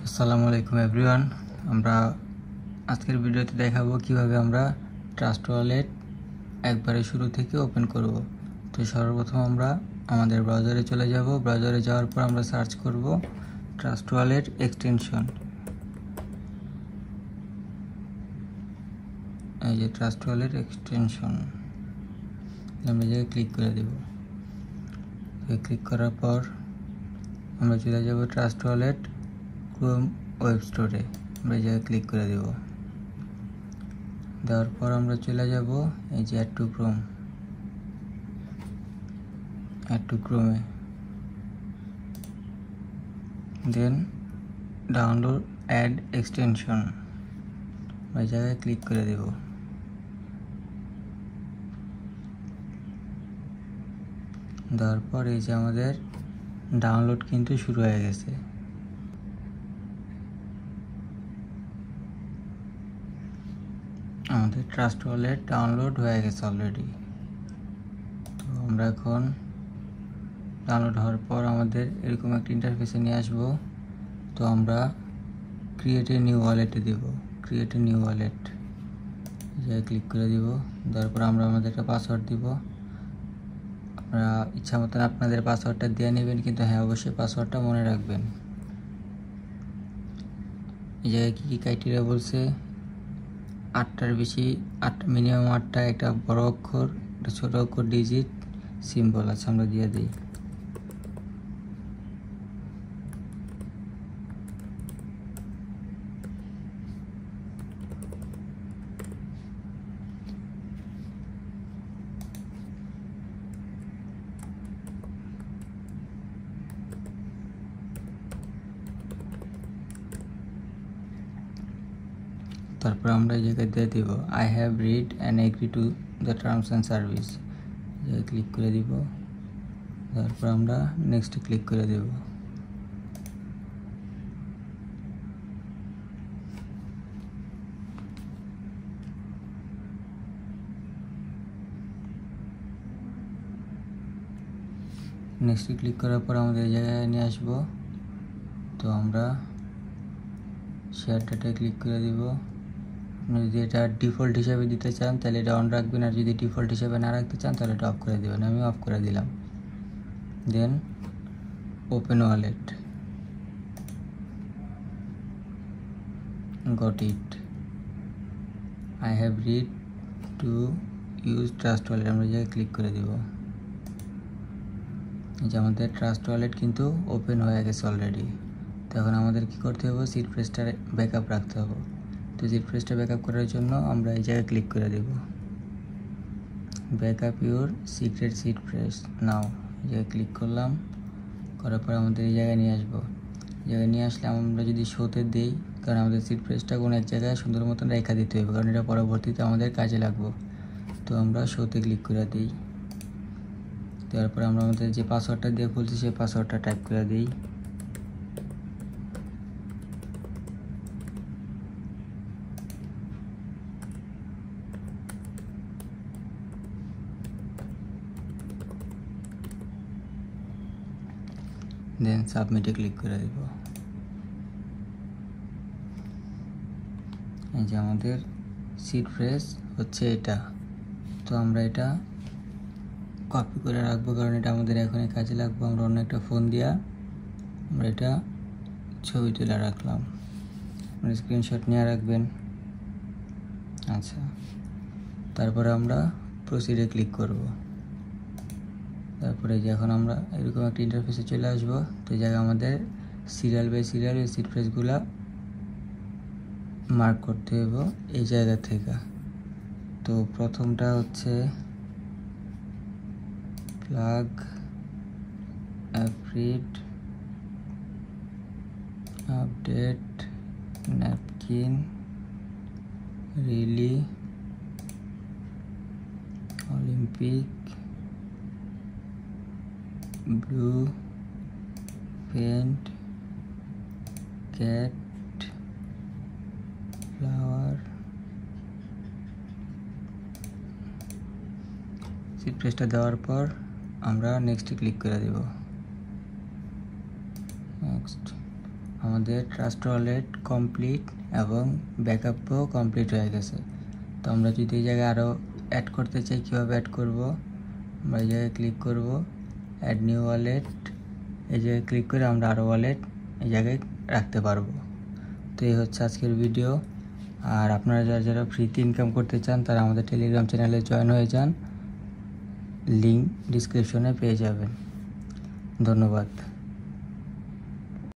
আসসালামু আলাইকুম এভরিওয়ান। আমরা আজকের ভিডিওতে দেখাবো কিভাবে আমরা ট্রাস্ট ওয়ালেট একবারে শুরু থেকে ওপেন করব। তো সর্বপ্রথম আমরা আমাদের ব্রাউজারে চলে যাব। ব্রাউজারে যাওয়ার পর আমরা সার্চ করব ট্রাস্ট ওয়ালেট এক্সটেনশন। এই যে ট্রাস্ট ওয়ালেট এক্সটেনশন, আমরা জায়গায় ক্লিক করে দেব। ক্লিক করার পর আমরা চলে যাব ট্রাস্ট ওয়ালেট ক্রোম ওয়েব স্টোরে। আমরা এই জায়গায় ক্লিক করে দেব। দেওয়ার পর আমরা চলে যাব এই যে অ্যাড টু ক্রোমে, দেন ডাউনলোড অ্যাড এক্সটেনশন, এই জায়গায় ক্লিক করে দেব। দেওয়ার পর এই যে আমাদের ডাউনলোড কিন্তু শুরু হয়ে গেছে। আমাদের ট্রাস্ট ওয়ালেট ডাউনলোড হয়ে গেছে অলরেডি। তো আমরা এখন ডাউনলোড হওয়ার পর আমাদের এরকম একটা ইন্টারফেসে নিয়ে আসবো। তো আমরা ক্রিয়েট এ নিউ ওয়ালেটে দেব। ক্রিয়েট এ নিউ ওয়ালেট জায়গায় ক্লিক করে দিব। তারপর আমরা আমাদের একটা পাসওয়ার্ড দিব। আপনারা ইচ্ছা মতন আপনাদের পাসওয়ার্ডটা দিয়ে নেবেন, কিন্তু হ্যাঁ অবশ্যই পাসওয়ার্ডটা মনে রাখবেন। এই জায়গায় কী কী ক্রাইটেরিয়া বলছে, 8টার বেশি, মিনিমাম 8টা, একটা বড় অক্ষর, একটা ছোট অক্ষর, ডিজিট, সিম্বল আছে, আমরা দিয়ে দিই। তারপর আমরা এই জায়গায় দিয়ে দিব I have read and agree to the terms and service, জায়গায় ক্লিক করে দিব। তারপর আমরা নেক্সট ক্লিক করে দেব। নেক্সট ক্লিক করার পর আমাদের এই জায়গায় নিয়ে আসবো। তো আমরা শেয়ার ডাটায় ক্লিক করে দিব। আপনি যদি এটা ডিফল্ট হিসাবে দিতে চান তাহলে এটা অন রাখবেন, আর যদি ডিফল্ট হিসাবে না রাখতে চান তাহলে এটা অফ করে দেবেন। আমি অফ করে দিলাম। Then open wallet, got it, I have read to use Trust Wallet, আমরা জায়গায় ক্লিক করে দিব। যে আমাদের ট্রাস্ট ওয়ালেট কিন্তু ওপেন হয়ে গেছে অলরেডি। তো এখন আমাদের কী করতে হবে, সিড ফ্রেজটা ব্যাকআপ রাখতে হবে। তো সিড ফ্রেজটা ব্যাকআপ করার জন্য আমরা এই জায়গায় ক্লিক করে দেব। Backup your secret seed phrase now, এই জায়গায় ক্লিক করলাম। করার পর আমাদের এই জায়গায় নিয়ে আসবো। জায়গায় নিয়ে আসলে আমরা যদি শোতে দিই, কারণ আমাদের সিড ফ্রেজটা কোনো এক জায়গায় সুন্দর মতন রেখা দিতে হবে, কারণ এটা পরবর্তীতে আমাদের কাজে লাগবে। তো আমরা শোতে ক্লিক করে দিই। দেওয়ার পর আমরা আমাদের যে পাসওয়ার্ডটা দিয়ে খুলছি সেই পাসওয়ার্ডটা টাইপ করে দিই। দেন সাবমিটে ক্লিক করে দেব। এই যে আমাদের সিড ফ্রেজ হচ্ছে এটা। তো আমরা এটা কপি করে রাখবো, কারণ এটা আমাদের এখনই কাজে লাগবে। আমরা অন্য একটা ফোন দিয়া আমরা এটা ছবি তুলে রাখলাম, আপনারা স্ক্রিনশট নিয়ে রাখবেন। আচ্ছা, তারপরে আমরা প্রসিডে ক্লিক করব। তারপরে যে এখন আমরা এরকম একটা ইন্টারফেসে চলে আসবো। তো এই জায়গায় আমাদের সিরিয়াল বাই সিরিয়াল এই সিড ফ্রেজগুলা মার্ক করতে হবে এই জায়গা থেকে। তো প্রথমটা হচ্ছে প্লাগ, অ্যাপ্রিড, update, napkin, really, olympic, blue, paint, cat, flower. Seed ফ্রেজটা দেওয়ার পর আমরা নেক্সট ক্লিক করে দেব। নেক্সট আমাদের ট্রাস্ট ওয়ালেট কমপ্লিট এবং ব্যাকআপও কমপ্লিট হয়ে গেছে। তো আমরা যদি এই জায়গায় আরও অ্যাড করতে চাই, কীভাবে অ্যাড করব? আমরা এই জায়গায় ক্লিক করব, অ্যাড নিউ ওয়ালেট। এই জায়গায় ক্লিক করে আমরা আরও ওয়ালেট এই জায়গায় রাখতে পারবো। তো এই হচ্ছে আজকের ভিডিও। আর আপনারা যারা ফ্রিতে ইনকাম করতে চান তারা আমাদের টেলিগ্রাম চ্যানেলে জয়েন হয়ে যান, লিঙ্ক ডিসক্রিপশনে পেয়ে যাবেন। ধন্যবাদ।